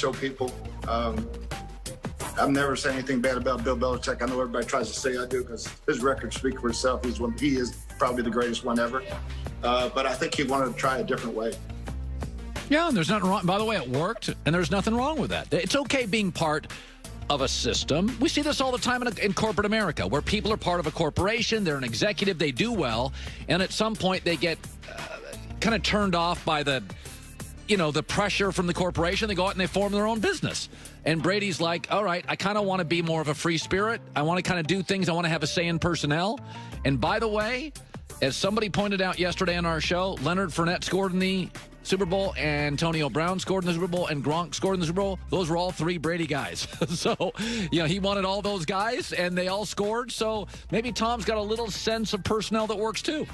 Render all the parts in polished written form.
show people. I've never said anything bad about Bill Belichick. I know everybody tries to say I do because his record speaks for itself. He is probably the greatest one ever. But I think he wanted to try a different way. Yeah, and there's nothing wrong. By the way, it worked, and there's nothing wrong with that. It's okay being part of a system. We see this all the time in corporate America, where people are part of a corporation, they're an executive, they do well, and at some point they get kind of turned off by the pressure from the corporation. They go out and they form their own business. And Brady's like, all right, I kind of want to be more of a free spirit. I want to kind of do things. I want to have a say in personnel. And by the way, as somebody pointed out yesterday on our show, Leonard Fournette scored in the Super Bowl, Antonio Brown scored in the Super Bowl, and Gronk scored in the Super Bowl. Those were all three Brady guys. So, he wanted all those guys, and they all scored. So maybe Tom's got a little sense of personnel that works too.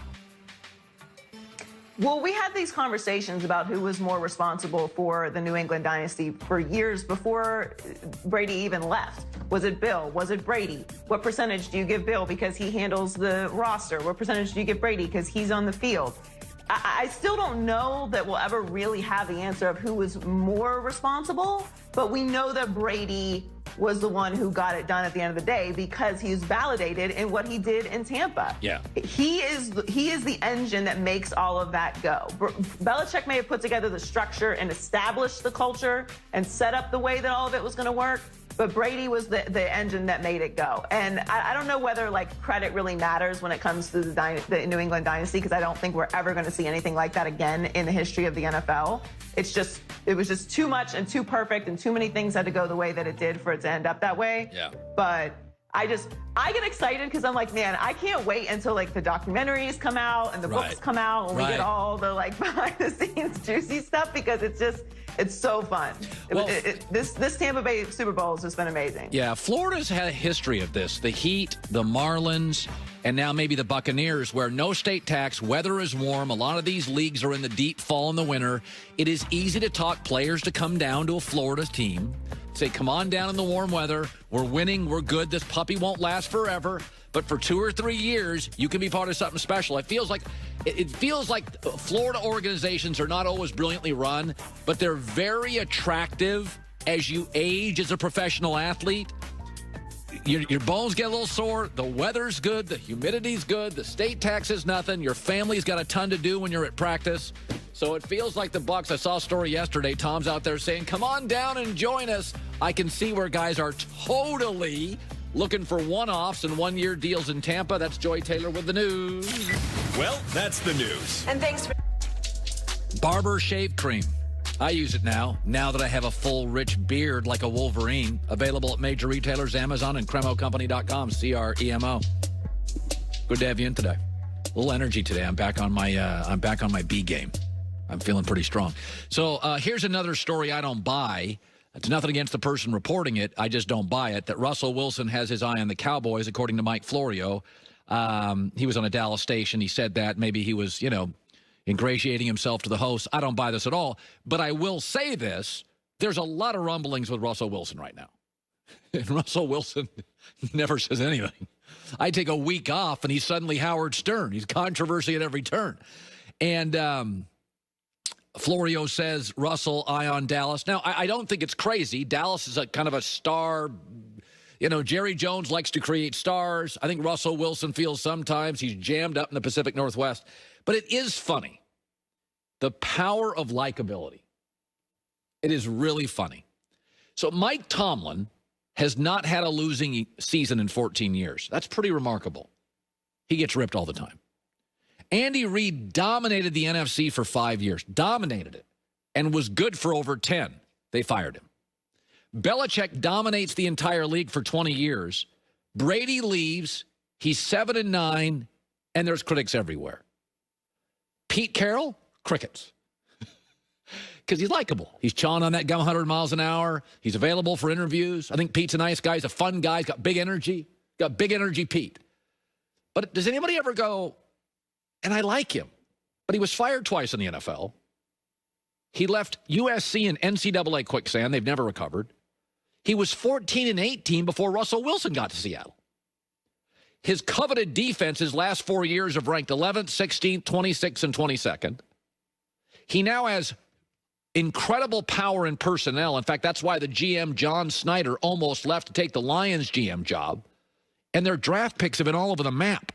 Well, we had these conversations about who was more responsible for the New England dynasty for years before Brady even left. Was it Bill? Was it Brady? What percentage do you give Bill because he handles the roster? What percentage do you give Brady because he's on the field? I still don't know that we'll ever really have the answer of who was more responsible, but we know that Brady was the one who got it done at the end of the day because he's validated in what he did in Tampa. Yeah. He is the engine that makes all of that go. Belichick may have put together the structure and established the culture and set up the way that all of it was going to work, but Brady was the engine that made it go. And I don't know whether credit really matters when it comes to the New England dynasty, because I don't think we're ever going to see anything like that again in the history of the NFL. It was just too much and too perfect, and too many things had to go the way that it did for it to end up that way. Yeah. But I get excited because I'm like, man, I can't wait until the documentaries come out and the books come out and we get all the behind the scenes juicy stuff, because it's so fun. Well, this Tampa Bay Super Bowl has just been amazing. Yeah, Florida's had a history of this. The Heat, the Marlins, and now maybe the Buccaneers, where no state tax, weather is warm. A lot of these leagues are in the deep fall and the winter. It is easy to talk players to come down to a Florida team, say, come on down in the warm weather. We're winning. We're good. This puppy won't last forever. But for 2 or 3 years, you can be part of something special. It feels like Florida organizations are not always brilliantly run, but they're very attractive as you age as a professional athlete. Your bones get a little sore. The weather's good. The humidity's good. The state tax is nothing. Your family's got a ton to do when you're at practice. So it feels like the Bucs. I saw a story yesterday. Tom's out there saying, come on down and join us. I can see where guys are totally looking for one-offs and one-year deals in Tampa. That's Joy Taylor with the news. Well, that's the news. And thanks for... Barber shave cream. I use it now that I have a full, rich beard like a Wolverine. Available at major retailers, Amazon, and CremoCompany.com, CREMO. Good to have you in today. A little energy today. I'm back on my B game. I'm feeling pretty strong. So here's another story I don't buy. It's nothing against the person reporting it. I just don't buy it. That Russell Wilson has his eye on the Cowboys, according to Mike Florio. He was on a Dallas station. He said that. Maybe he was, ingratiating himself to the host. I don't buy this at all. But I will say this. There's a lot of rumblings with Russell Wilson right now. And Russell Wilson never says anything. I take a week off, and he's suddenly Howard Stern. He's controversy at every turn. And Florio says Russell, eye on Dallas. Now, I don't think it's crazy. Dallas is a kind of a star. Jerry Jones likes to create stars. I think Russell Wilson feels sometimes he's jammed up in the Pacific Northwest. But it is funny. The power of likability. It is really funny. So Mike Tomlin has not had a losing season in 14 years. That's pretty remarkable. He gets ripped all the time. Andy Reid dominated the NFC for 5 years. Dominated it. And was good for over 10. They fired him. Belichick dominates the entire league for 20 years. Brady leaves. He's 7-9, and there's critics everywhere. Pete Carroll, crickets. Because he's likable. He's chawing on that gum 100 miles an hour. He's available for interviews. I think Pete's a nice guy. He's a fun guy. He's got big energy. Got big energy, Pete. But does anybody ever go, and I like him, but he was fired twice in the NFL. He left USC and NCAA quicksand. They've never recovered. He was 14-18 before Russell Wilson got to Seattle. His coveted defense his last 4 years have ranked 11th, 16th, 26th, and 22nd. He now has incredible power in personnel. In fact, that's why the GM, John Snyder, almost left to take the Lions GM job. And their draft picks have been all over the map.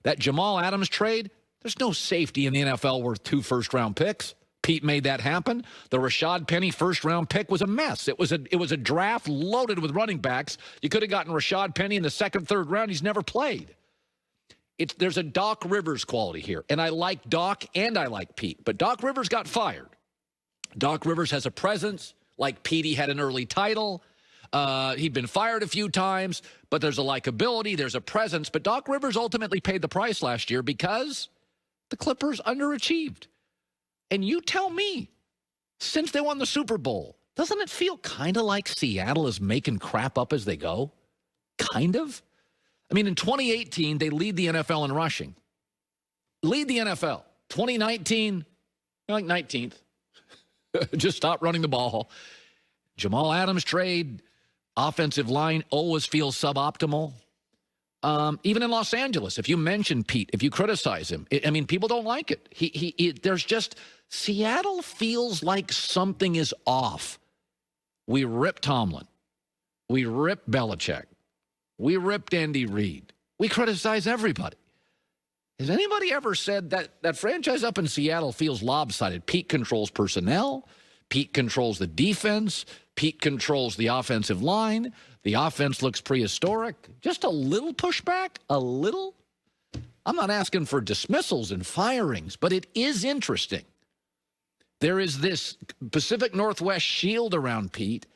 That Jamal Adams trade, there's no safety in the NFL worth 2 first-round picks. Pete made that happen. The Rashad Penny first-round pick was a mess. It was a draft loaded with running backs. You could have gotten Rashad Penny in the second, third round. He's never played. There's a Doc Rivers quality here. And I like Doc and I like Pete. But Doc Rivers got fired. Doc Rivers has a presence, like Petey had an early title. He'd been fired a few times, but there's a likability, there's a presence. But Doc Rivers ultimately paid the price last year because the Clippers underachieved. And you tell me, since they won the Super Bowl, doesn't it feel kind of like Seattle is making crap up as they go? Kind of? I mean, in 2018, they lead the NFL in rushing. Lead the NFL. 2019, like 19th. Just stop running the ball. Jamal Adams trade, offensive line always feels suboptimal. Even in Los Angeles, if you mention Pete, if you criticize him, I mean, people don't like it. There's just, Seattle feels like something is off. We ripped Tomlin. We ripped Belichick. We ripped Andy Reid. We criticize everybody. Has anybody ever said that franchise up in Seattle feels lopsided? Pete controls personnel. Pete controls the defense. Pete controls the offensive line. The offense looks prehistoric. Just a little pushback, a little. I'm not asking for dismissals and firings, but it is interesting. There is this Pacific Northwest shield around Pete,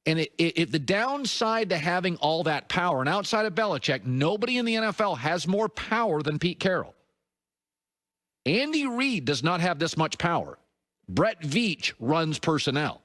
and if the downside to having all that power, and outside of Belichick, nobody in the NFL has more power than Pete Carroll. Andy Reid does not have this much power. Brett Veach runs personnel.